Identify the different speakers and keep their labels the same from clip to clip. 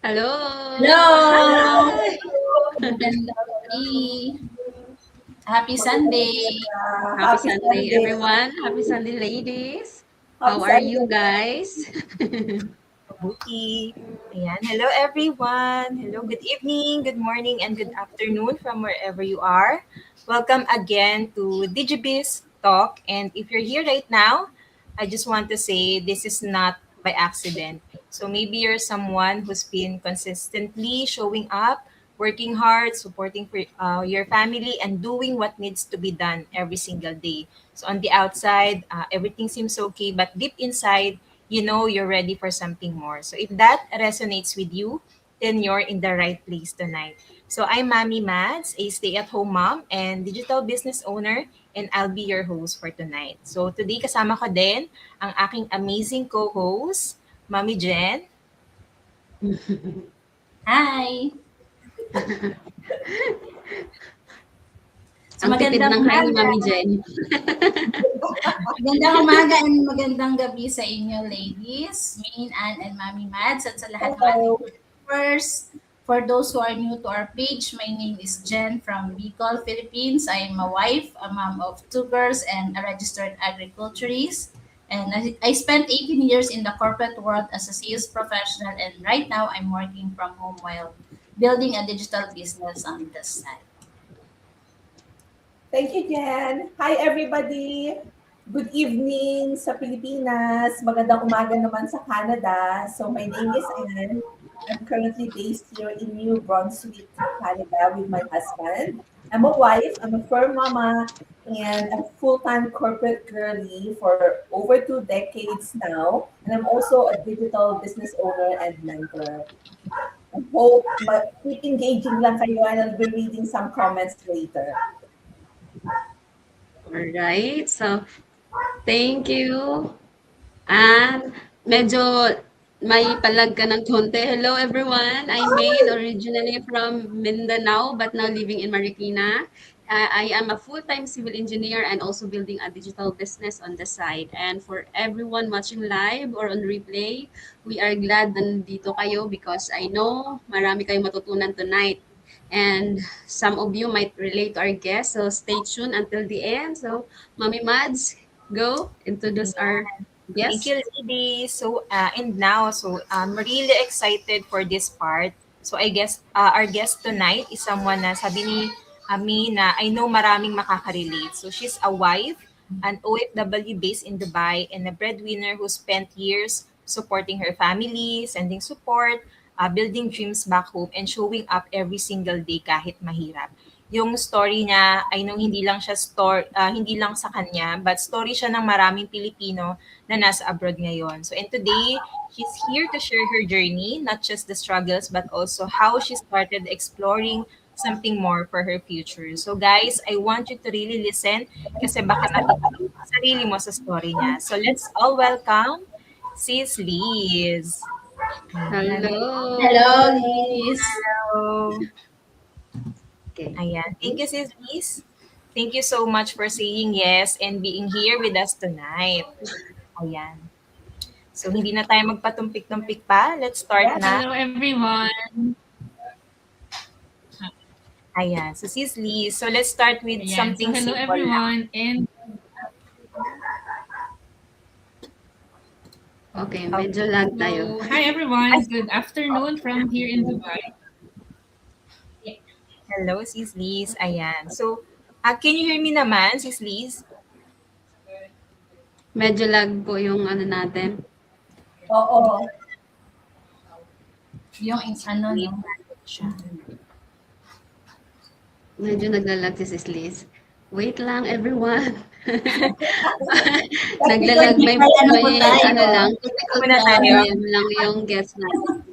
Speaker 1: Hello!
Speaker 2: Hello!
Speaker 1: Hi!
Speaker 2: Magandang gabi. Happy Sunday.
Speaker 1: Happy
Speaker 3: Happy
Speaker 1: Sunday,
Speaker 3: Sunday.
Speaker 1: everyone. Happy Sunday, ladies.
Speaker 3: Happy
Speaker 1: How are
Speaker 3: Sunday.
Speaker 1: you guys?
Speaker 4: Mabuti. Ayan. Hello, everyone. Hello, good evening, good morning, and good afternoon from wherever you are. Welcome again to DigiBiz Talk. And if you're here right now, I just want to say this is not by accident. So maybe you're someone who's been consistently showing up, working hard, supporting for, your family, and doing what needs to be done every single day. So on the outside, everything seems okay, but deep inside, you know you're ready for something more. So if that resonates with you, then you're in the right place tonight. So I'm Mami Mads, a stay-at-home mom and digital business owner, and I'll be your host for tonight. So today kasama ko din ang aking amazing co-host, Mami Jen.
Speaker 2: Hi. So
Speaker 1: Ang tipid
Speaker 2: magandang
Speaker 1: ng hi ni
Speaker 2: umaga.
Speaker 1: Mami Jen.
Speaker 2: Magandang umaga and magandang gabi sa inyo, ladies, Main, Ann, and Mami Mads, at sa lahat ng ating viewers. For those who are new to our page, my name is Jen from Bicol, Philippines. I am a wife, a mom of 2 girls, and a registered agriculturist. And I spent 18 years in the corporate world as a sales professional, and right now I'm working from home while building a digital business on the side.
Speaker 3: Thank you, Jen. Hi, everybody. Good evening sa Pilipinas. Magandang umaga naman sa Canada. So my name is Anne. I'm currently based here in New Brunswick, Canada with my husband. I'm a wife, I'm a firm mama, and a full-time corporate girly for over 2 decades now. And I'm also a digital business owner and mentor. I hope keep engaging lang kayo and I'll be reading some comments later.
Speaker 1: Alright, so thank you. And medyo may palag ka ng konti. Hello everyone, I'm Maine, originally from Mindanao but now living in Marikina. I am a full-time civil engineer and also building a digital business on the side. And for everyone watching live or on replay, we are glad na nandito kayo because I know marami kayong matutunan tonight. And some of you might relate to our guests, so stay tuned until the end. So, Mami Mads, go introduce our
Speaker 4: Thank
Speaker 1: guest.
Speaker 4: you, ladies. So, and now, so I'm really excited for this part. So, I guess our guest tonight is someone na sabi ni Ami na I know maraming makaka-relate. So, she's a wife, an OFW based in Dubai, and a breadwinner who spent years supporting her family, sending support, building dreams back home, and showing up every single day kahit mahirap. Yung story niya, I know hindi lang sa kanya, but story siya ng maraming Pilipino na nasa abroad ngayon. So, and today, she's here to share her journey, not just the struggles, but also how she started exploring something more for her future. So, guys, I want you to really listen kasi baka natutunan sa sarili mo sa story niya. So, let's all welcome Sis Liz.
Speaker 1: Hello.
Speaker 2: Hello, ladies.
Speaker 4: Hello.
Speaker 1: Okay.
Speaker 4: Ayan. Thank you, Sis Liz. Thank you so much for saying yes and being here with us tonight. Ayan. So, hindi na tayo magpatumpik-tumpik pa. Let's start na.
Speaker 5: Hello, everyone.
Speaker 4: Ayan. So, Sis Liz, so let's start with
Speaker 5: Ayan.
Speaker 4: something
Speaker 5: So, hello,
Speaker 4: simple lang.
Speaker 5: everyone. And
Speaker 1: Okay, medyo lag tayo.
Speaker 5: so, hi, everyone. Good afternoon from here in Dubai.
Speaker 4: Hello, Sis Liz. Ayan. So, can you hear me naman, Sis Liz?
Speaker 1: Medyo lag po yung ano natin.
Speaker 3: Oo.
Speaker 2: Yung ano, no?
Speaker 1: Medyo naglalag si Sis Liz. Wait lang, everyone. Naglalag may ano lang.
Speaker 4: Muna tayo.
Speaker 1: Lang yung guest natin.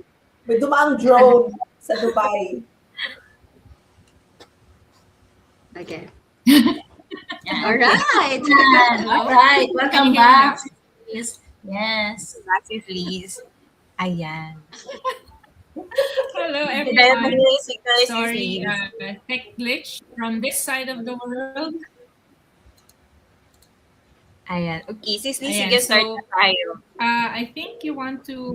Speaker 3: May dumaang drone sa Dubai.
Speaker 1: Okay.
Speaker 2: Yan.
Speaker 1: Alright.
Speaker 2: All right. Welcome back. Yes. Yes.
Speaker 4: Sis Liz. Ayan.
Speaker 5: Hello,
Speaker 4: Dahil
Speaker 5: everyone.
Speaker 4: mag-music tayo, Sis
Speaker 5: Sorry,
Speaker 4: Liz.
Speaker 5: tech glitch from this side of the world.
Speaker 4: Ayan. Okay, Sis Liz,
Speaker 5: Ayan,
Speaker 4: sige, start
Speaker 5: so,
Speaker 4: na tayo.
Speaker 5: I think you want to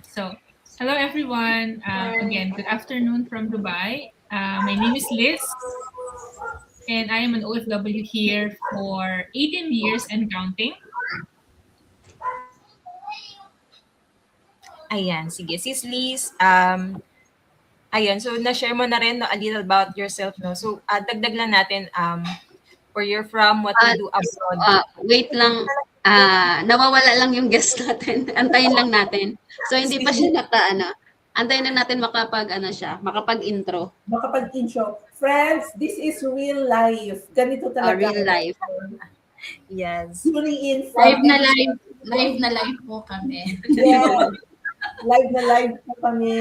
Speaker 5: So, hello everyone. Again, good afternoon from Dubai. My name is Liz, and I am an OFW here for 18 years and counting.
Speaker 4: Ayan, sige. Sis Liz, ayan, so na-share mo na rin no, a little about yourself, no? So, dagdag lang natin, where you're from, what you
Speaker 1: At
Speaker 4: do abroad.
Speaker 1: wait lang, nawawala lang yung guest natin. Antayin lang natin. So hindi pa siya naka-ano. Antayin lang natin makapag-ano siya, makapag-intro.
Speaker 3: Makapag-intro. Friends, this is real life. Ganito talaga.
Speaker 1: Real life.
Speaker 4: Yes.
Speaker 3: Tuning in
Speaker 2: Live
Speaker 3: from
Speaker 2: na live. Live na live po kami.
Speaker 3: Yes. Live na live po kami.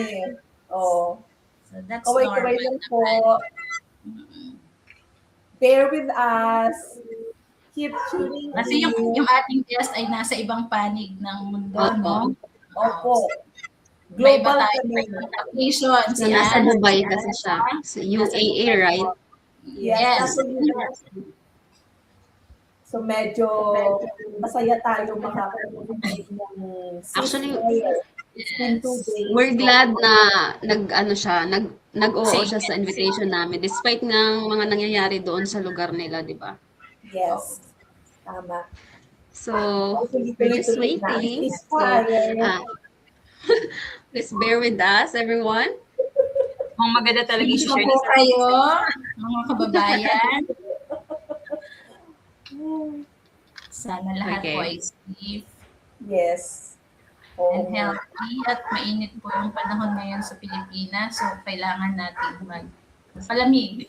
Speaker 3: Oh.
Speaker 2: So that's
Speaker 3: Kaway-kaway
Speaker 2: normal
Speaker 3: lang po.
Speaker 2: naman.
Speaker 3: Bear with us. Keep tuning
Speaker 2: Kasi
Speaker 3: in.
Speaker 2: yung ating guest ay nasa ibang panig ng mundo, no?
Speaker 3: Opo.
Speaker 2: May iba
Speaker 3: Global
Speaker 2: tayo
Speaker 3: kami.
Speaker 2: application.
Speaker 1: So nasa Dubai kasi siya. Sa UAE, right?
Speaker 3: Yes.
Speaker 2: Yes.
Speaker 3: So medyo masaya tayo makakapag-invite ng
Speaker 1: Actually,
Speaker 3: It's been 2 days.
Speaker 1: we're glad na nag-ano siya, nag-oo siya sa invitation namin despite ng mga nangyayari doon sa lugar nila, di ba?
Speaker 3: Yes. Tama.
Speaker 1: So, we're just waiting. So, please bear with us, everyone.
Speaker 4: Ang maganda talaga
Speaker 2: Dito
Speaker 4: i-share
Speaker 2: po
Speaker 4: ni
Speaker 2: kayo, mga kababayan. Sana lahat
Speaker 1: Okay.
Speaker 2: po ay safe
Speaker 3: Yes.
Speaker 2: and healthy at mainit po yung panahon ngayon sa Pilipinas. So, kailangan natin magpalamig.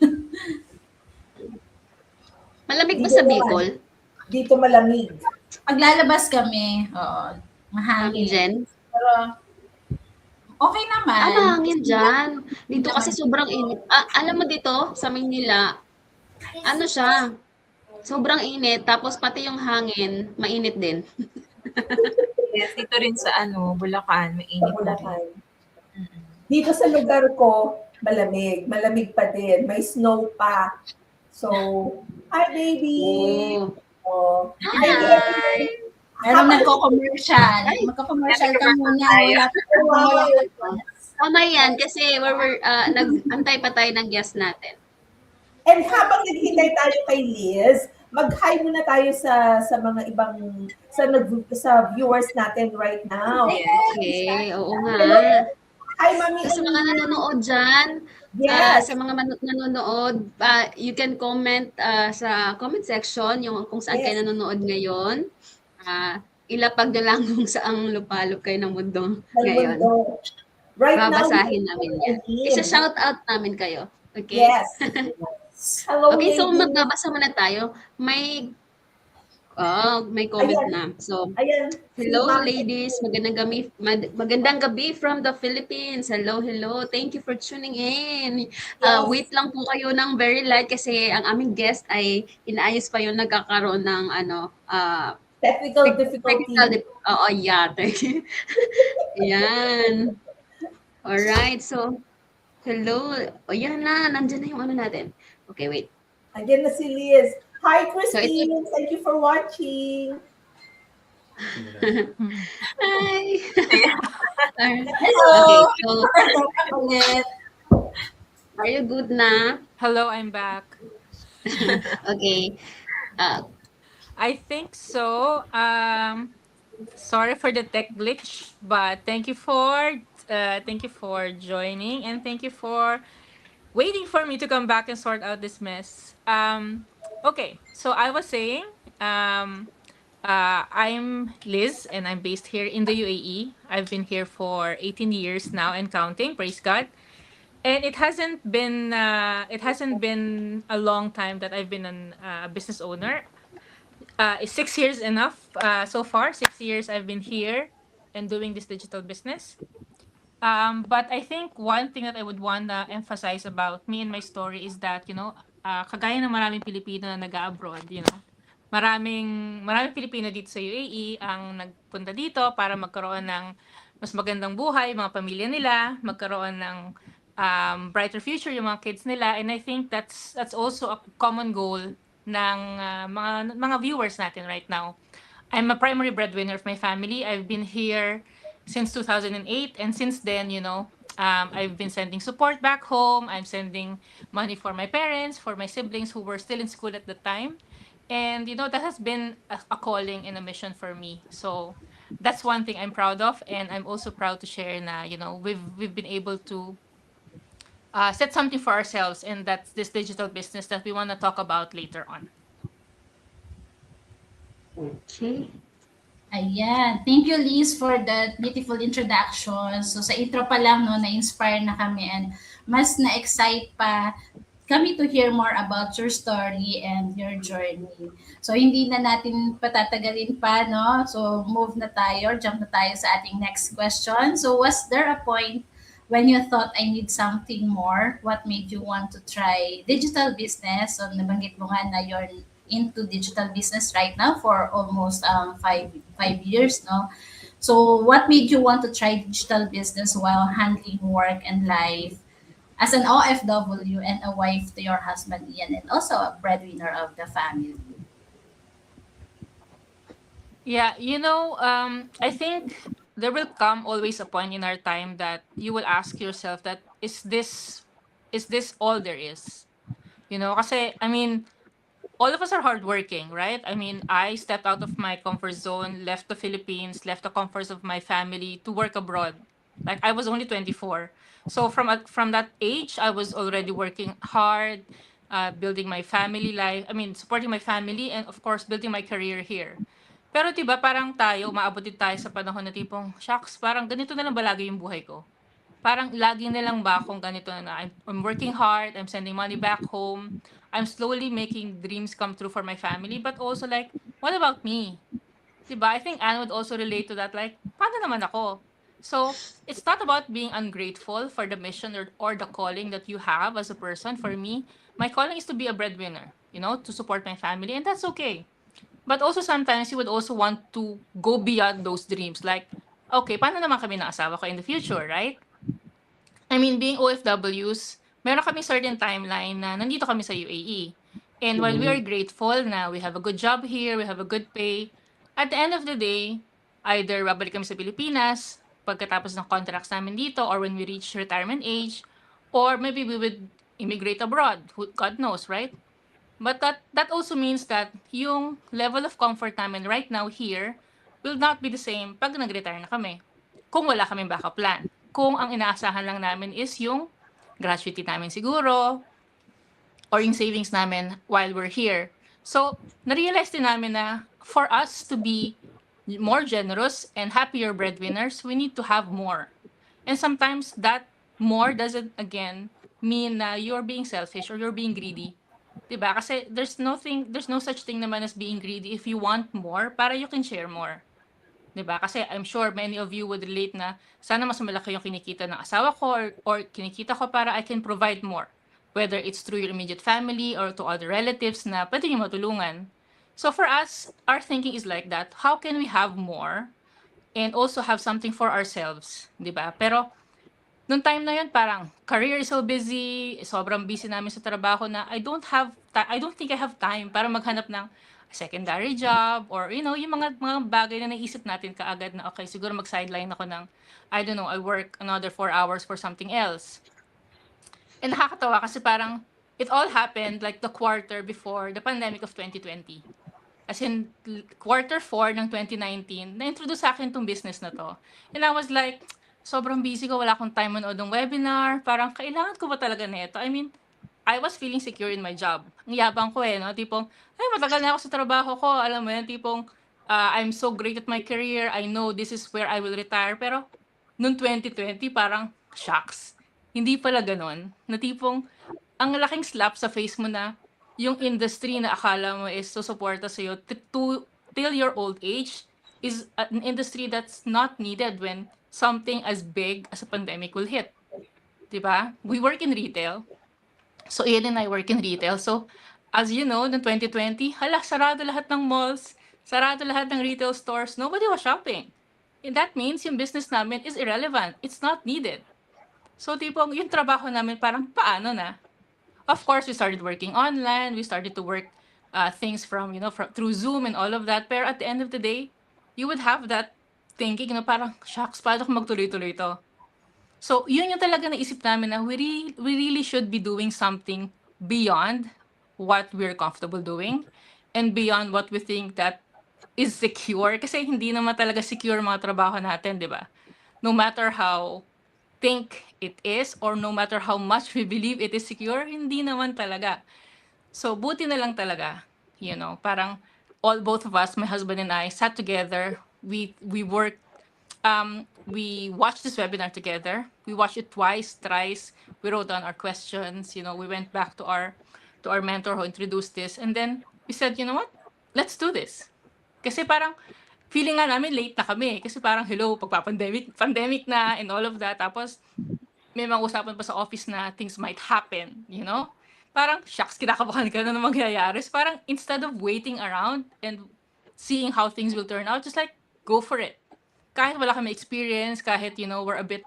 Speaker 1: Malamig ba sa Bicol?
Speaker 3: Dito malamig.
Speaker 2: Paglalabas kami, oo,
Speaker 1: Hangin
Speaker 2: mahangin.
Speaker 1: dyan?
Speaker 2: Pero, okay naman.
Speaker 1: Hangin dyan. Dito kasi sobrang init. Alam mo dito, sa Maynila, ano siya, sobrang init. Tapos pati yung hangin, mainit din.
Speaker 4: Yes, dito rin sa Bulacan, mainit na rin.
Speaker 3: Bulacan. Dito sa lugar ko, malamig. Malamig pa din. May snow pa. So, hi baby!
Speaker 1: Oh.
Speaker 3: Oh.
Speaker 2: Hi! Meron nagko-commercial. Magko-commercial ka muna. Wala pa.
Speaker 1: Tama yan, kasi nag-antay pa tayo ng guest natin.
Speaker 3: And habang naghihintay tayo kay Liz, mag-hi muna tayo sa mga ibang sa viewers natin right now.
Speaker 1: Okay, oo nga.
Speaker 3: Hi Mami.
Speaker 1: Sa mga nanonood dyan,
Speaker 3: Yes.
Speaker 1: sa mga nanonood, you can comment sa comment section kung saan kayo nanonood ngayon. Ilapag nyo lang kung saang lupalop kayo ng mundo ngayon.
Speaker 3: Right
Speaker 1: Babasahin
Speaker 3: now,
Speaker 1: namin yan. Isa-shout out namin kayo. Okay?
Speaker 3: Yes. Hello,
Speaker 1: Okay, so
Speaker 3: ladies.
Speaker 1: magbabasa muna tayo. May comment
Speaker 3: Ayan.
Speaker 1: na. So,
Speaker 3: Ayan.
Speaker 1: hello
Speaker 3: Si Ma'am.
Speaker 1: ladies, magandang gabi from the Philippines. Hello, hello. Thank you for tuning in.
Speaker 3: Yes.
Speaker 1: Wait lang po kayo ng very light kasi ang aming guest ay inaayos pa yung nagkakaroon ng
Speaker 3: Technical difficulty.
Speaker 1: yeah. Yan. Alright, so hello. Yan na, nandyan na yung natin. Okay, wait.
Speaker 3: Again na si Liz. Hi,
Speaker 1: So,
Speaker 3: Christine. Thank you for watching.
Speaker 1: Hi.
Speaker 2: Hello!
Speaker 1: Okay, so
Speaker 2: Ulit.
Speaker 1: are you good na?
Speaker 6: Hello, I'm back.
Speaker 1: Okay.
Speaker 6: I think so. Sorry for the tech glitch, but thank you for joining, and thank you for waiting for me to come back and sort out this mess. Okay, so I was saying, I'm Liz, and I'm based here in the UAE. I've been here for 18 years now and counting. Praise God. And it hasn't been a long time that I've been a business owner. Is 6 years enough so far? 6 years I've been here and doing this digital business. But I think one thing that I would want to emphasize about me and my story is that, kagaya ng maraming Pilipino na nag-abroad, maraming Pilipino dito sa UAE ang nagpunta dito para magkaroon ng mas magandang buhay, mga pamilya nila, magkaroon ng brighter future yung mga kids nila, and I think that's also a common goal ng mga viewers natin right now. I'm a primary breadwinner of my family. I've been here since 2008. And since then, I've been sending support back home. I'm sending money for my parents, for my siblings who were still in school at the time. And, that has been a calling and a mission for me. So that's one thing I'm proud of. And I'm also proud to share na, we've been able to set something for ourselves. And that's this digital business that we want to talk about later on.
Speaker 1: Okay.
Speaker 2: Ayan. Thank you, Liz, for that beautiful introduction. So, sa intro pa lang, no, na-inspire na kami and mas na-excite pa kami to hear more about your story and your journey. So, hindi na natin patatagalin pa, no? So, move na tayo, jump na tayo sa ating next question. So, was there a point when you thought I need something more? What made you want to try digital business? So, nabanggit mo nga na you're into digital business right now for almost five years, no? So, what made you want to try digital business while handling work and life as an OFW and a wife to your husband Ian and also a breadwinner of the family?
Speaker 6: Yeah, I think there will come always a point in our time that you will ask yourself that is this all there is? Kasi I mean, all of us are hardworking, right? I mean, I stepped out of my comfort zone, left the Philippines, left the comforts of my family to work abroad. Like I was only 24. So from that age, I was already working hard, building my family life. I mean, supporting my family and of course building my career here. Pero 'di ba parang tayo, umaabot din tayo sa panahon na tipong, shucks, parang ganito na lang ba lagi yung buhay ko? Parang lagi na lang ba akong ganito na I'm working hard, I'm sending money back home, I'm slowly making dreams come true for my family, but also like, what about me? 'Di ba? I think Anne would also relate to that, like, paano naman ako? So, it's not about being ungrateful for the mission or the calling that you have as a person. For me, my calling is to be a breadwinner, to support my family, and that's okay. But also sometimes you would also want to go beyond those dreams. Like, okay, paano naman kami ng asawa ko in the future, right? I mean, being OFWs, meron kami certain timeline na nandito kami sa UAE. And while we are grateful na we have a good job here, we have a good pay, at the end of the day, either babalik kami sa Pilipinas pagkatapos ng contracts namin dito or when we reach retirement age, or maybe we would immigrate abroad. God knows, right? But that also means that yung level of comfort namin right now here will not be the same pag nag-retire na kami. Kung wala kaming backup plan. Kung ang inaasahan lang namin is yung gratuity namin siguro or yung savings namin while we're here. So, na-realize din namin na for us to be more generous and happier breadwinners, we need to have more. And sometimes that more doesn't, again, mean na you're being selfish or you're being greedy. 'Di ba? Kasi there's no such thing naman as being greedy if you want more para you can share more. 'Di ba? Kasi I'm sure many of you would relate na sana mas malaki yung kinikita ng asawa ko or kinikita ko para I can provide more. Whether it's through your immediate family or to other relatives na pwede niyo matulungan. So for us, our thinking is like that. How can we have more and also have something for ourselves, 'di ba? Pero nung time na yun, parang career is so busy, sobrang busy namin sa trabaho na I don't think I have time para maghanap ng secondary job or, yung mga bagay na naisip natin kaagad na, okay, siguro mag-sideline ako ng, I don't know, I work another 4 hours for something else. And nakakatawa kasi parang it all happened like the quarter before the pandemic of 2020. As in, quarter 4 ng 2019, na-introduce sa akin tong business na to. And I was like, sobrang busy ko, wala akong time manood ng webinar, parang kailangan ko ba talaga nito? I mean, I was feeling secure in my job. Ang yabang ko no? Tipong, ay, matagal na ako sa trabaho ko. Alam mo yan, tipong, I'm so great at my career. I know this is where I will retire. Pero, noong 2020, parang, shocks. Hindi pala ganon. Na tipong, ang laking slap sa face mo na, yung industry na akala mo is susuporta sa'yo till your old age is an industry that's not needed when something as big as a pandemic will hit. Diba? We work in retail. So, Ian and I work in retail. So, as you know, noong 2020, sarado lahat ng malls, sarado lahat ng retail stores, nobody was shopping. And that means yung business namin is irrelevant. It's not needed. So, tipong, yung trabaho namin parang paano na? Of course, we started working online. We started to work things from through Zoom and all of that. But at the end of the day, you would have that thinking, parang, shucks, paano kung magtuloy-tuloy ito? So, yun yung talaga naisip namin na we really should be doing something beyond what we're comfortable doing and beyond what we think that is secure. Kasi hindi naman talaga secure mga trabaho natin, di ba? No matter how think it is or no matter how much we believe it is secure, hindi naman talaga. So, buti na lang talaga, parang both of us, my husband and I, sat together. We worked, we watched this webinar together. We watched it twice, thrice. We wrote down our questions. We went back to our mentor who introduced this, and then we said, you know what? Let's do this. Kasi parang feeling nga namin late na kami. Kasi parang, hello, pandemic na and all of that. Tapos, may mga usapan pa sa office na things might happen. Parang, shucks, kinakabahan ka na mangyayari. So parang, instead of waiting around and seeing how things will turn out, just like, go for it. Kahit wala kami experience, kahit, we're a bit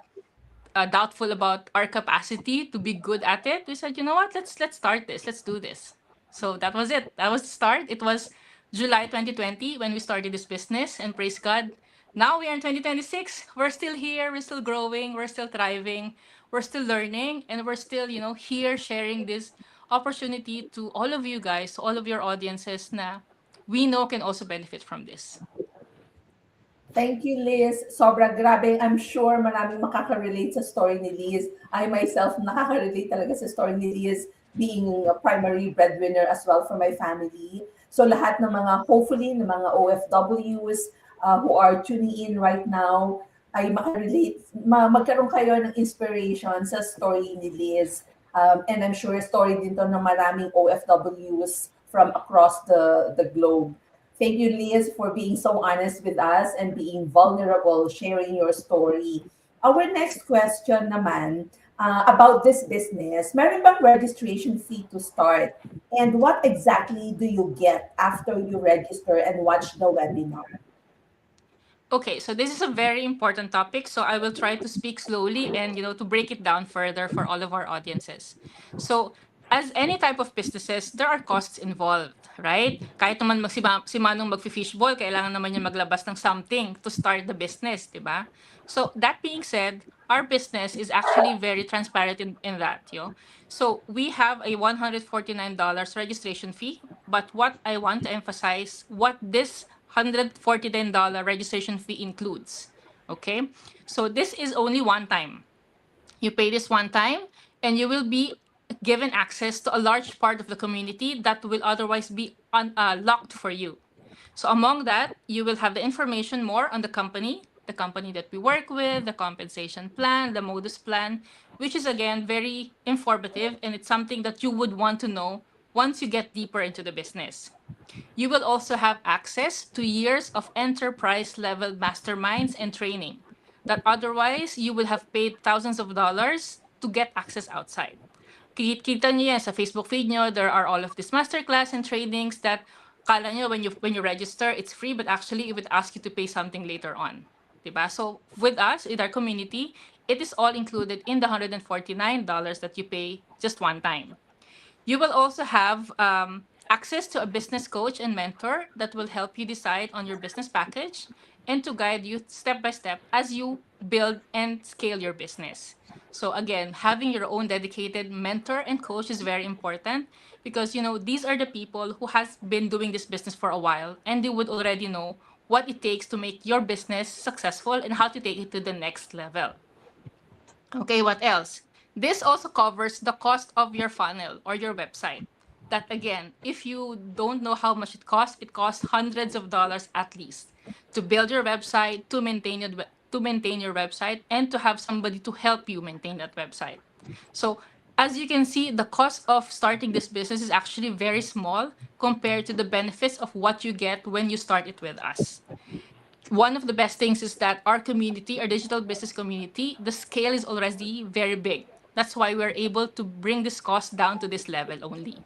Speaker 6: doubtful about our capacity to be good at it, we said, you know what, let's start this. Let's do this. So that was it. That was the start. It was July 2020 when we started this business, and praise God, now we are in 2026. We're still here. We're still growing. We're still thriving. We're still learning, and we're still, here sharing this opportunity to all of you guys, to all of your audiences na we know can also benefit from this.
Speaker 3: Thank you, Liz. Sobra grabe. I'm sure maraming makaka-relate sa story ni Liz. I myself nakaka-relate talaga sa story ni Liz, being a primary breadwinner as well for my family. So lahat ng mga, hopefully, ng mga OFWs who are tuning in right now, ay makarelate, magkaroon kayo ng inspiration sa story ni Liz. And I'm sure story din to ng maraming OFWs from across the globe. Thank you, Liz, for being so honest with us and being vulnerable, sharing your story. Our next question naman, about this business, meron bang registration fee to start? And what exactly do you get after you register and watch the webinar?
Speaker 6: Okay, so this is a very important topic, so I will try to speak slowly and to break it down further for all of our audiences. So, as any type of businesses, there are costs involved, right? Kahit naman si Manong mag-fishball, kailangan naman niya maglabas ng something to start the business, di ba? So, that being said, our business is actually very transparent in that, So, we have a $149 registration fee, but what I want to emphasize, what this $149 registration fee includes. Okay? So this is only one time. You pay this one time and you will be given access to a large part of the community that will otherwise be locked for you. So among that, you will have the information more on the company that we work with, the compensation plan, the modus plan, which is again very informative, and it's something that you would want to know once you get deeper into the business. You will also have access to years of enterprise level masterminds and training that otherwise you would have paid thousands of dollars to get access outside. Kita niyo yan sa Facebook feed niyo, there are all of these masterclass and trainings that kala niyo when you register, it's free, but actually it would ask you to pay something later on. Diba? So with us, in our community, it is all included in the $149 that you pay just one time. You will also have access to a business coach and mentor that will help you decide on your business package and to guide you step by step as you build and scale your business. So again, having your own dedicated mentor and coach is very important because these are the people who has been doing this business for a while, and they would already know what it takes to make your business successful and how to take it to the next level. Okay, what else? This also covers the cost of your funnel or your website. That again, if you don't know how much it costs hundreds of dollars at least to build your website, to maintain your website, and to have somebody to help you maintain that website. So as you can see, the cost of starting this business is actually very small compared to the benefits of what you get when you start it with us. One of the best things is that our community, our digital business community, the scale is already very big. That's why we're able to bring this cost down to this level only.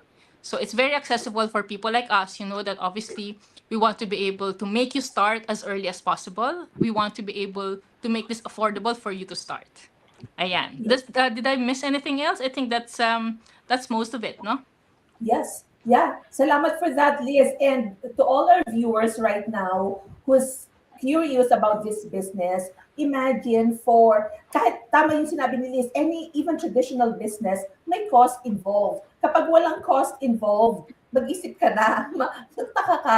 Speaker 6: So it's very accessible for people like us, that obviously we want to be able to make you start as early as possible. We want to be able to make this affordable for you to start. Ayan. Did I miss anything else? I think that's most of it, no?
Speaker 3: Yes. Yeah. Salamat for that, Liz. And to all our viewers right now who's curious about this business, imagine for, kahit tama yung sinabi ni Liz, any even traditional business, may cost involved. Kapag walang cost involved, mag-isip ka na, magtaka ka,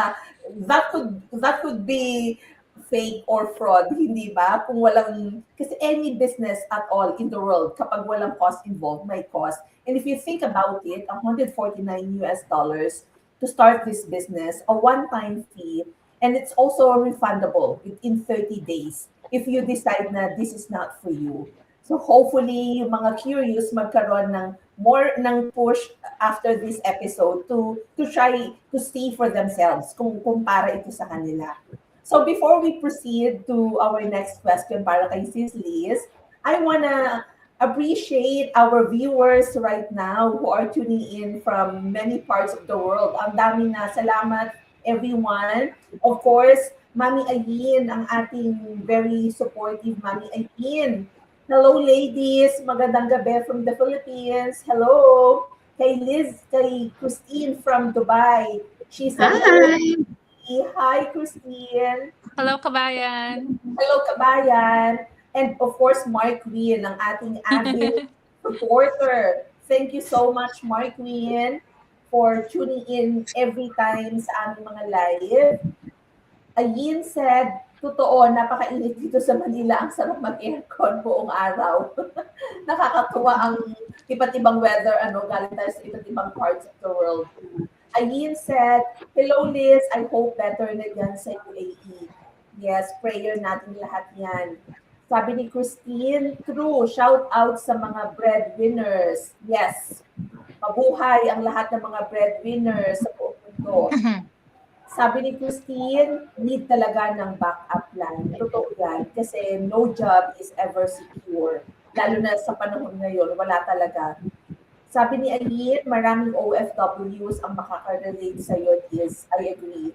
Speaker 3: that could be fake or fraud, hindi ba? Kung walang, kasi any business at all in the world, kapag walang cost involved, may cost. And if you think about it, $149 to start this business, a one-time fee, and it's also refundable within 30 days if you decide na this is not for you. So hopefully, yung mga curious magkaroon ng more ng push after this episode to try to see for themselves kung para ito sa kanila. So before we proceed to our next question para kay Sis Liz, I wanna appreciate our viewers right now who are tuning in from many parts of the world. Ang dami na salamat everyone. Of course, Mami Ayin, ang ating very supportive Mami Ayin. Hello ladies, magandang gabi from the Philippines. Hello. Kay Liz, kay Christine from Dubai. She said, hello.
Speaker 1: Hi!
Speaker 3: Hi, Christine.
Speaker 6: Hello, kabayan.
Speaker 3: Hello, kabayan. And of course, Mark Wien, ang ating avid supporter. Thank you so much, Mark Wien, for tuning in every time sa aming mga live. Ayin said, totoo, napakainit dito sa Manila. Ang sarap mag-aircon buong araw. Nakakatuwa ang iba't ibang weather, galing tayo sa iba't ibang parts of the world. Ayin said, hello Liz, I hope better na dyan sa UAE. Yes, prayer natin lahat yan. Sabi ni Christine, true, shout out sa mga breadwinners. Yes, mabuhay ang lahat ng mga breadwinners sa buong mundo. Sabi ni Christine, need talaga ng backup plan. Totoo yan, kasi no job is ever secure. Lalo na sa panahon ngayon, wala talaga. Sabi ni Ayin, maraming OFWs ang makaka-relate sa'yo, Liz. I agree.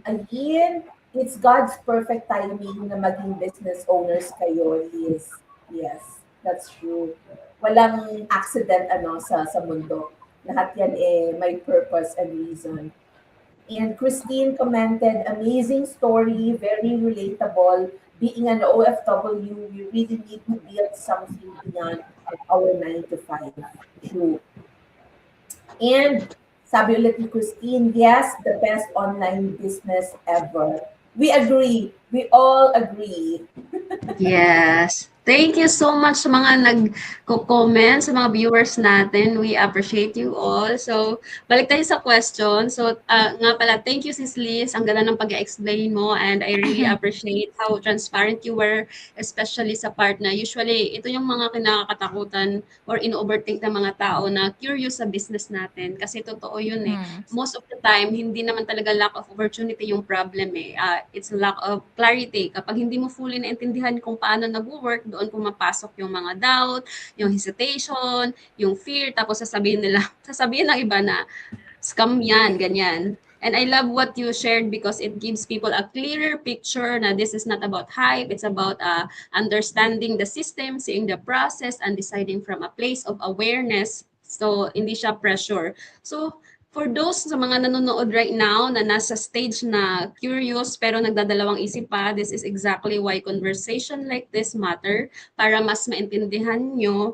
Speaker 3: Ayin, it's God's perfect timing na maging business owners kayo, Liz. Yes, that's true. Walang accident sa mundo. Lahat yan may purpose and reason. And Christine commented, amazing story, very relatable. Being an OFW, we really need to build something beyond our 9 to 5. True. And sabi ulit ni Christine, yes, the best online business ever. We agree. We all agree.
Speaker 1: Yes. Thank you so much sa mga nag-comment, sa mga viewers natin. We appreciate you all. So, balik tayo sa question. So, nga pala, thank you, Sis Liz. Ang ganda ng pag-explain mo and I really appreciate how transparent you were, especially sa part na usually, ito yung mga kinakatakutan or in-overthink ng mga tao na curious sa business natin. Kasi totoo yun eh. Most of the time, hindi naman talaga lack of opportunity yung problem eh. It's lack of clarity. Kapag hindi mo fully naintindihan kung paano nag-work, doon pumapasok yung mga doubt, yung hesitation, yung fear, tapos sasabihin ng iba na scam yan, ganyan. And I love what you shared because it gives people a clearer picture na this is not about hype, it's about understanding the system, seeing the process, and deciding from a place of awareness. So, hindi siya pressure. So, for those sa mga nanonood right now na nasa stage na curious pero nagdadalawang isip pa, this is exactly why conversation like this matter para mas maintindihan nyo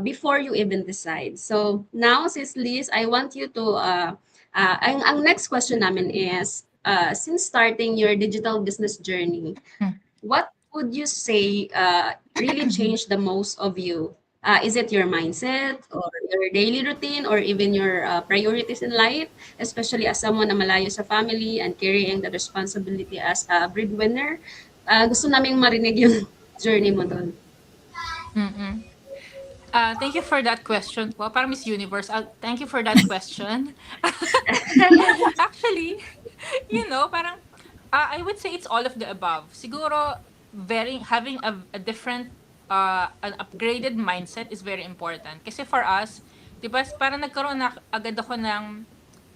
Speaker 1: before you even decide. So now, Sis Liz, I want you to, ang next question namin is, since starting your digital business journey, what would you say really changed the most of you? Is it your mindset or your daily routine or even your priorities in life, especially as someone na malayo sa family and carrying the responsibility as a breadwinner? Gusto naming marinig yung journey mo doon.
Speaker 6: Thank you for that question po. Parang Miss Universe. Thank you for that question. Actually, parang I would say it's all of the above. Siguro, having a different an upgraded mindset is very important. Kasi for us, di ba, parang nagkaroon na agad ako ng,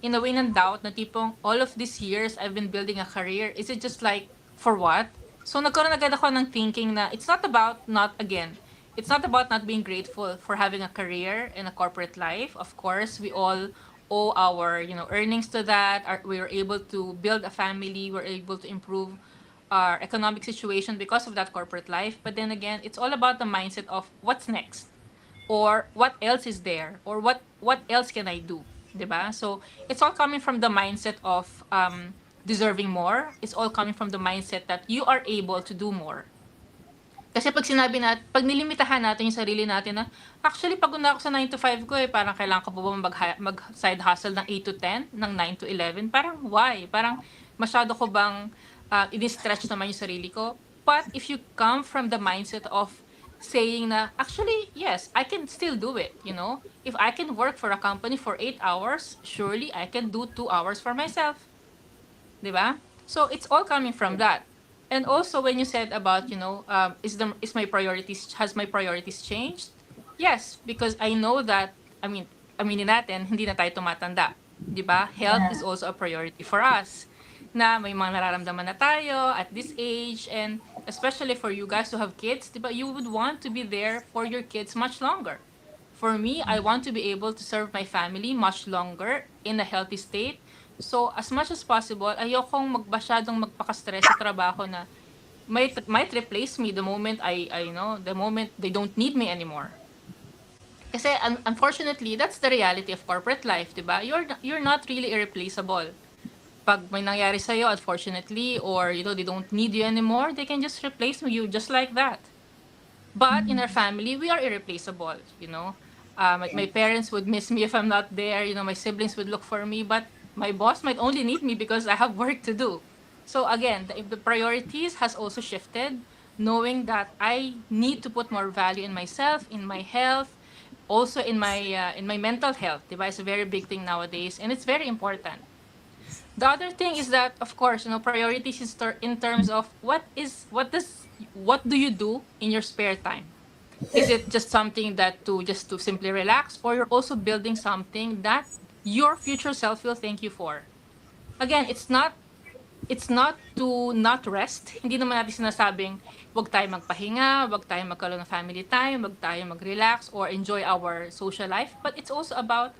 Speaker 6: in a way, ng doubt na tipong, all of these years, I've been building a career. Is it just like, for what? So, nagkaroon agad ako ng thinking na it's not about not being grateful for having a career in a corporate life. Of course, we all owe our, earnings to that. We were able to build a family. We're able to improve our economic situation because of that corporate life. But then again, it's all about the mindset of what's next, or what else is there, or what else can I do, 'di ba? So it's all coming from the mindset of deserving more. It's all coming from the mindset that you are able to do more. Kasi pag nilimitahan natin yung sarili natin na, actually, pagod na ako sa 9 to 5 ko eh, parang kailangan ko pa ba mag-side hustle ng 8 to 10, ng 9 to 11? Parang why? Parang masyado ko bang ini-stretch naman yung sarili ko? But if you come from the mindset of saying na, actually, yes, I can still do it, you know? If I can work for a company for 8 hours, surely I can do 2 hours for myself. 'Di ba? So it's all coming from that. And also when you said about, is my priorities has my priorities changed? Yes, because I know that, aminin natin, hindi na tayo tumatanda. 'Di ba? Health
Speaker 2: Yeah.
Speaker 6: is also a priority for us. Na may mga nararamdaman na tayo at this age, and especially for you guys who have kids, 'di ba? You would want to be there for your kids much longer. For me, I want to be able to serve my family much longer in a healthy state. So, as much as possible, ayokong masyadong magpaka-stress sa trabaho na might replace me the moment the moment they don't need me anymore. Kasi unfortunately, that's the reality of corporate life, 'di ba? You're not really irreplaceable. Pag may nangyari sa unfortunately, or they don't need you anymore, they can just replace you just like that. But in our family, we are irreplaceable, you know. My parents would miss me if I'm not there. My siblings would look for me, but my boss might only need me because I have work to do. So again, the priorities has also shifted, knowing that I need to put more value in myself, in my health, also in my mental health. Diba? It's a very big thing nowadays, and it's very important. The other thing is that, of course, priorities in terms of what do you do in your spare time? Is it just something that to simply relax, or you're also building something that your future self will thank you for? Again, it's not to not rest. Hindi naman natin sinasabing wag tayo magpahinga, wag tayo magkaroon ng family time, wag tayo mag-relax or enjoy our social life, but it's also about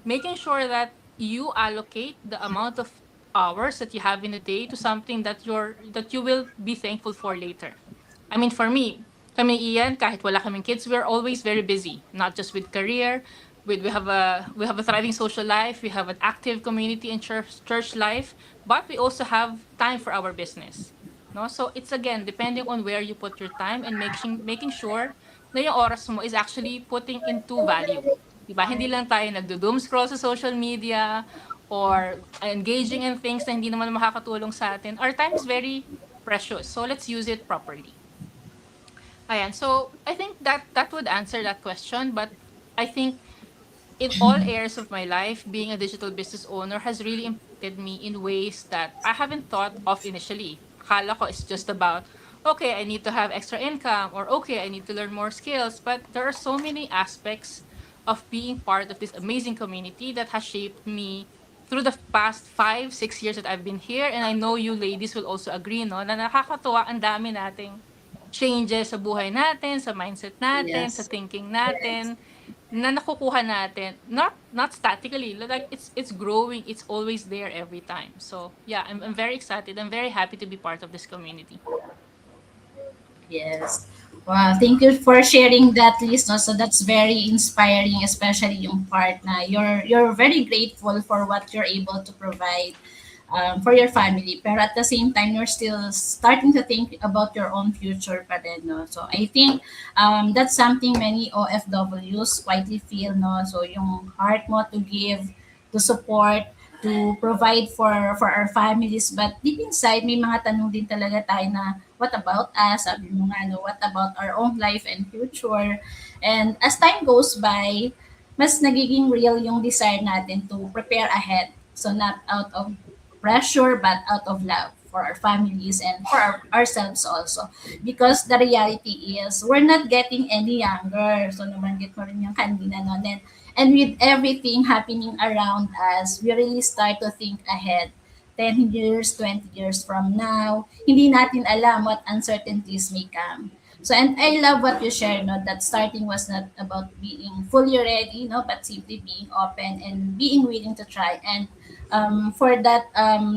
Speaker 6: making sure that you allocate the amount of hours that you have in a day to something that you will be thankful for later. I mean, for me, kami Ian, kahit wala kaming kids, we're always very busy, not just with career. We have a thriving social life. We have an active community and church life, but we also have time for our business. No, so it's again depending on where you put your time, and making sure na yung oras mo is actually putting into value. Diba? Hindi lang tayo nagdo-doom scroll sa social media or engaging in things na hindi naman makakatulong sa atin. Our time is very precious, so let's use it properly. Ayan, so I think that would answer that question, but I think in all areas of my life, being a digital business owner has really impacted me in ways that I haven't thought of initially. Akala ko it's just about, okay, I need to have extra income, or okay, I need to learn more skills. But there are so many aspects of being part of this amazing community that has shaped me through the past 5, 6 years that I've been here. And I know you ladies will also agree, no, na nakakatuwa ang dami nating changes sa buhay natin, sa mindset natin, sa
Speaker 2: Yes.
Speaker 6: thinking natin, na nakukuha natin, not statically, like it's growing, it's always there every time. So yeah, I'm very excited, I'm very happy to be part of this community.
Speaker 2: Yes. Wow, thank you for sharing that, Liz. No? So that's very inspiring, especially yung part na you're very grateful for what you're able to provide for your family. Pero at the same time, you're still starting to think about your own future pa rin, no? So I think that's something many OFWs quietly feel, no? So yung heart mo to give, to support, to provide for our families. But deep inside, may mga tanong din talaga tayo na, what about us? Sabi mo nga, no, what about our own life and future? And as time goes by, mas nagiging real yung desire natin to prepare ahead. So not out of pressure, but out of love for our families and for ourselves also. Because the reality is, we're not getting any younger. So nabanggit mo rin yung kanina, no? And with everything happening around us, we really start to think ahead. 10 years, 20 years from now, hindi natin alam what uncertainties may come. So, and I love what you shared, no, that starting was not about being fully ready, no, but simply being open and being willing to try. And for that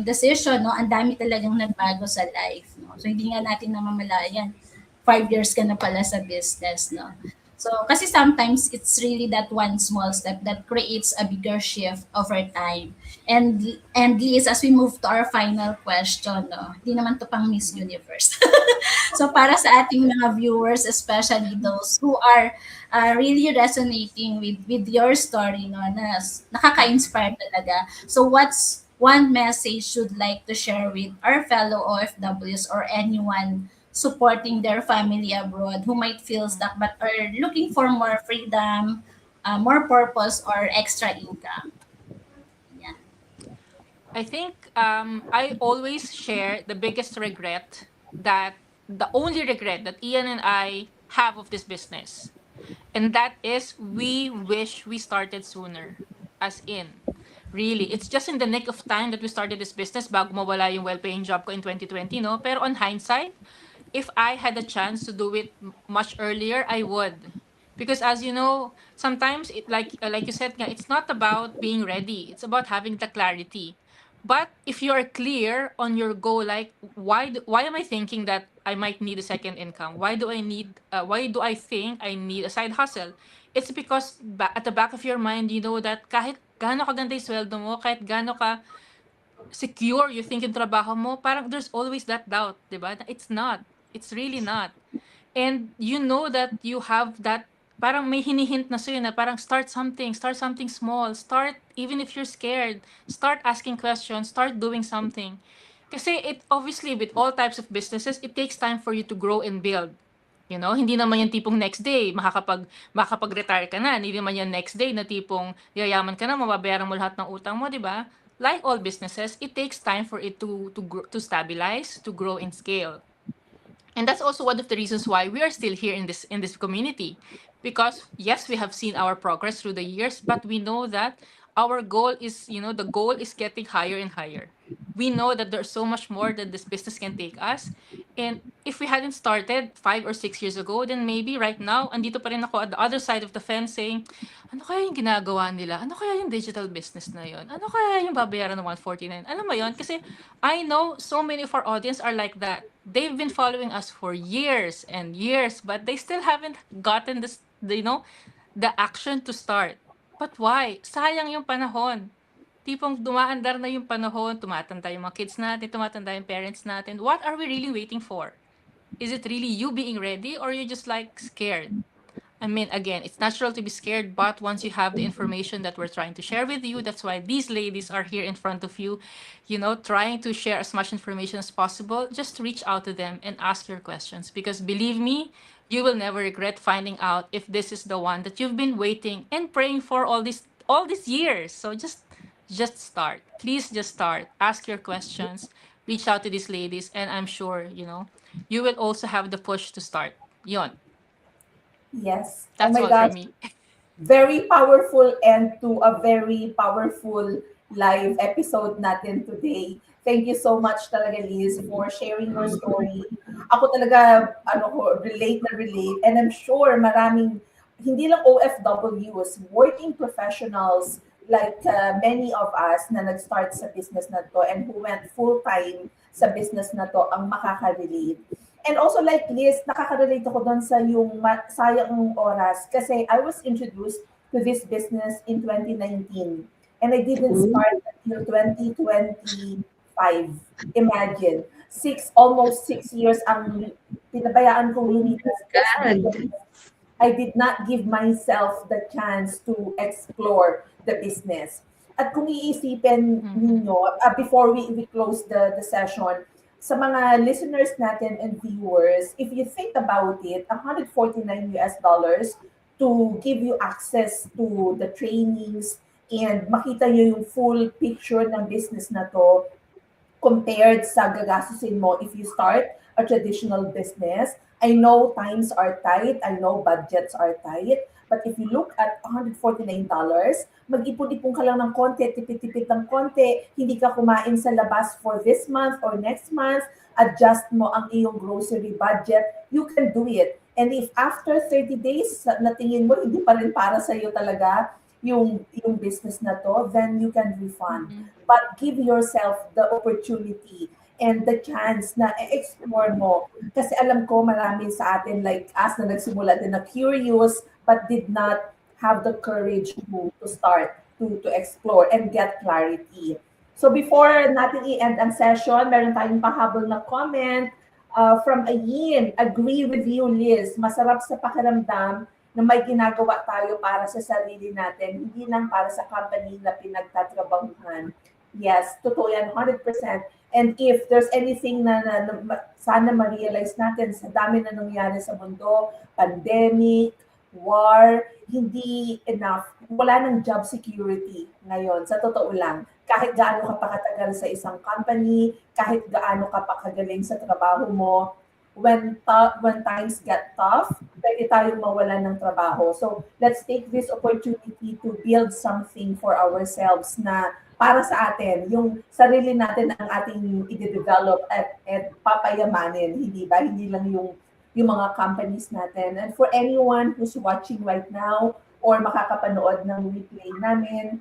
Speaker 2: decision, no, ang dami talagang nagbago sa life, no. So, hindi nga natin namamalayan, 5 years ka na pala sa business, no. So, kasi sometimes it's really that one small step that creates a bigger shift over time. And Liz, as we move to our final question, no, hindi naman to pang Miss Universe. So para sa ating mga viewers, especially those who are really resonating with your story, no, na nakaka-inspire talaga. So what's one message you'd like to share with our fellow OFWs or anyone supporting their family abroad who might feel stuck but are looking for more freedom, more purpose, or extra income? Yeah.
Speaker 6: I think I always share the biggest regret that the only regret that Ian and I have of this business. And that is we wish we started sooner. As in, really, it's just in the nick of time that we started this business bago mawala yung well-paying job ko in 2020, no? Pero on hindsight, if I had a chance to do it much earlier, I would. Because as you know, sometimes it like you said, nga, it's not about being ready. It's about having the clarity. But if you are clear on your goal, like why am I thinking that I might need a second income? Why do I think I need a side hustle? It's because at the back of your mind, you know that kahit gaano kaganda yung sweldo mo, kahit gaano ka secure you think yung trabaho mo, parang there's always that doubt, di ba? It's not. It's really not. And you know that you have that, parang may hinihint na sa'yo na parang start something small, start, even if you're scared, start asking questions, start doing something. Kasi it, obviously, with all types of businesses, it takes time for you to grow and build. You know, hindi naman yung tipong next day, makakapag-retire ka na. Hindi naman yung next day na tipong yayaman ka na, mababayaran mo lahat ng utang mo, di ba? Like all businesses, it takes time for it to stabilize, to grow and scale. And that's also one of the reasons why we are still here in this community, because yes, we have seen our progress through the years, but we know that our goal is, the goal is getting higher and higher. We know that there's so much more that this business can take us. And if we hadn't started 5 or 6 years ago, then maybe right now andito pa rin ako at the other side of the fence saying, ano kaya yung ginagawa nila? Ano kaya yung digital business na yon? Ano kaya yung babayaran ng 149? Alam mo yon? Kasi I know so many of our audience are like that. They've been following us for years and years, but they still haven't gotten this, the action to start. But why? Sayang yung panahon. Tipong dumaandar na yung panahon, tumatanda yung mga kids natin, tumatanda yung parents natin. What are we really waiting for? Is it really you being ready, or you just like scared? I mean, again, it's natural to be scared, but once you have the information that we're trying to share with you, that's why these ladies are here in front of you, trying to share as much information as possible. Just reach out to them and ask your questions, because believe me, you will never regret finding out if this is the one that you've been waiting and praying for all these years. So just start. Please just start. Ask your questions. Reach out to these ladies, and I'm sure, you will also have the push to start. Yon.
Speaker 3: Yes. Oh
Speaker 6: That's
Speaker 3: my
Speaker 6: all for
Speaker 3: gosh.
Speaker 6: me.
Speaker 3: Very powerful end to a very powerful live episode natin today. Thank you so much talaga, Liz, for sharing your story. Ako talaga, relate na relate. And I'm sure maraming, hindi lang OFWs, working professionals like many of us na nag-start sa business na to and who went full-time sa business na to ang makaka-relate. And also like Liz, nakaka-relate ako doon sa yung sayang ng oras kasi I was introduced to this business in 2019 and I didn't start until 2025. Imagine, almost 6 years ang pinabayaan kong lumipas kasi
Speaker 1: God.
Speaker 3: I did not give myself the chance to explore the business. At kung iisipin ninyo, before we close the session, sa mga listeners natin and viewers, if you think about it, $149 to give you access to the trainings and makita nyo yung full picture ng business na to compared sa gagastusin mo if you start a traditional business. I know times are tight, I know budgets are tight, but if you look at $149, mag-ipon-ipon ka lang ng konti, tipid-tipid ng konti, hindi ka kumain sa labas for this month or next month, adjust mo ang iyong grocery budget, you can do it. And if after 30 days, natingin mo, hindi pa rin para sa'yo talaga yung business na to, then you can refund. But give yourself the opportunity and the chance na explore mo. Kasi alam ko marami sa atin like us na nagsimula din na curious but did not have the courage to start, to explore and get clarity. So before natin i-end ang session, meron tayong pahabol na comment from Ayin. Agree with you, Liz. Masarap sa pakiramdam na may ginagawa tayo para sa sarili natin, hindi lang para sa company na pinagtatrabahuhan. Yes, totoo yan, 100%. And if there's anything na sana ma-realize natin sa dami na nangyari sa mundo, pandemic, war, hindi enough. Wala ng job security ngayon, sa totoo lang. Kahit gaano ka pa katagal sa isang company, kahit gaano ka pa kagaling sa trabaho mo, when times get tough, pwede tayong mawalan ng trabaho. So let's take this opportunity to build something for ourselves na para sa atin, yung sarili natin ang ating i-develop at papayamanin, hindi ba? Hindi lang yung mga companies natin. And for anyone who's watching right now or makakapanood ng replay namin,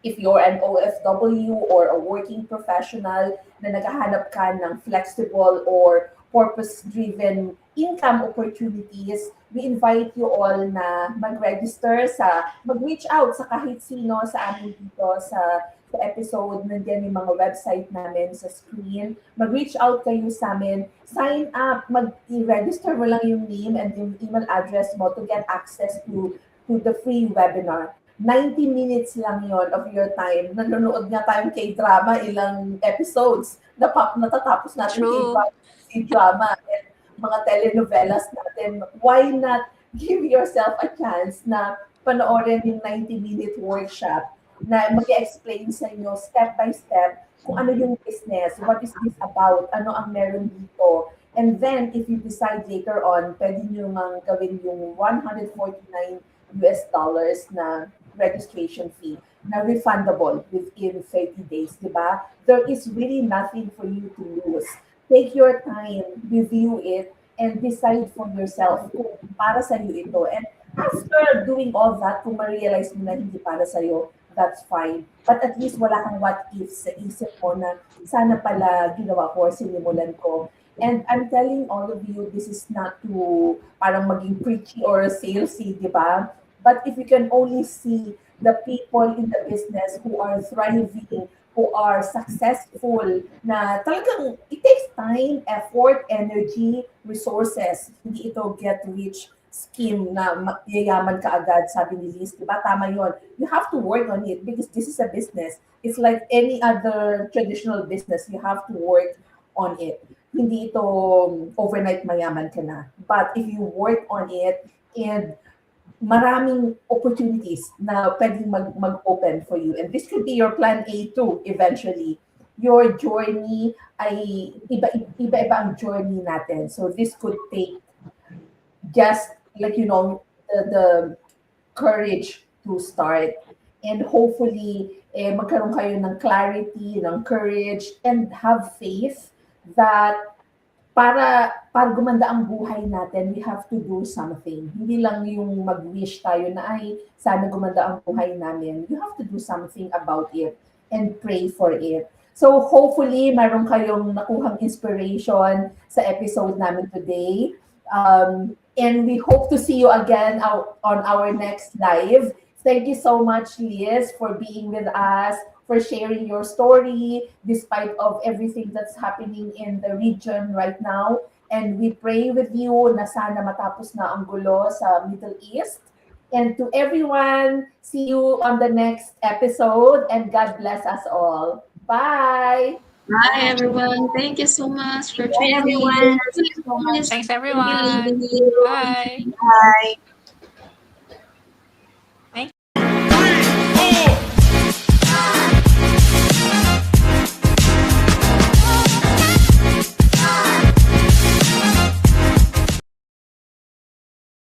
Speaker 3: if you're an OFW or a working professional na naghahanap ka ng flexible or purpose-driven income opportunities, we invite you all na mag-register mag-reach out sa kahit sino sa amin dito sa episode. Nandiyan yung mga website namin sa screen. Mag-reach out kayo sa amin. Sign up. Mag-register mo lang yung name and yung email address mo to get access to the free webinar. 90 minutes lang yon of your time. Nanonood nga tayong K-drama, ilang episodes. Natatapos natin K-drama and mga telenovelas natin. Why not give yourself a chance na panoorin yung 90-minute workshop na mag-explain sa inyo step by step kung ano yung business, what is this about, ano ang meron dito. And then, if you decide later on, pwede nyo mang gawin yung $149 na registration fee na refundable within 30 days, di ba? There is really nothing for you to lose. Take your time, review it, and decide for yourself kung para sa'yo ito. And after doing all that, kung ma-realize mo na hindi para sa'yo, that's fine. But at least wala kang what ifs sa isip mo na sana pala ginawa ko, sinimulan ko. And I'm telling all of you, this is not to parang maging preachy or salesy, di ba? But if you can only see the people in the business who are thriving, who are successful, na talagang it takes time, effort, energy, resources. Hindi ito get rich scheme na yayaman ka agad, sabi ni Liz, di ba? Tama yun. You have to work on it because this is a business. It's like any other traditional business. You have to work on it. Hindi ito overnight mayaman ka na. But if you work on it and maraming opportunities na pwedeng mag-open for you. And this could be your plan A too, eventually. Your journey ay iba-iba ang journey natin. So this could take just like, the courage to start. And hopefully, magkaroon kayo ng clarity, ng courage, and have faith that para gumanda ang buhay natin, we have to do something. Hindi lang yung mag-wish tayo na, ay, sana gumanda ang buhay namin. You have to do something about it and pray for it. So hopefully, meron kayong nakuhang inspiration sa episode namin today. And we hope to see you again on our next live. Thank you so much, Liz, for being with us, for sharing your story, despite of everything that's happening in the region right now. And we pray with you na sana matapos na ang gulo sa Middle East. And to everyone, see you on the next episode, and God bless us all. Bye!
Speaker 1: Bye, everyone. Thank you so much for
Speaker 2: Bye,
Speaker 1: tuning
Speaker 2: everyone.
Speaker 1: in.
Speaker 6: Thanks, everyone.
Speaker 1: Thank you.
Speaker 6: Bye.
Speaker 2: Bye.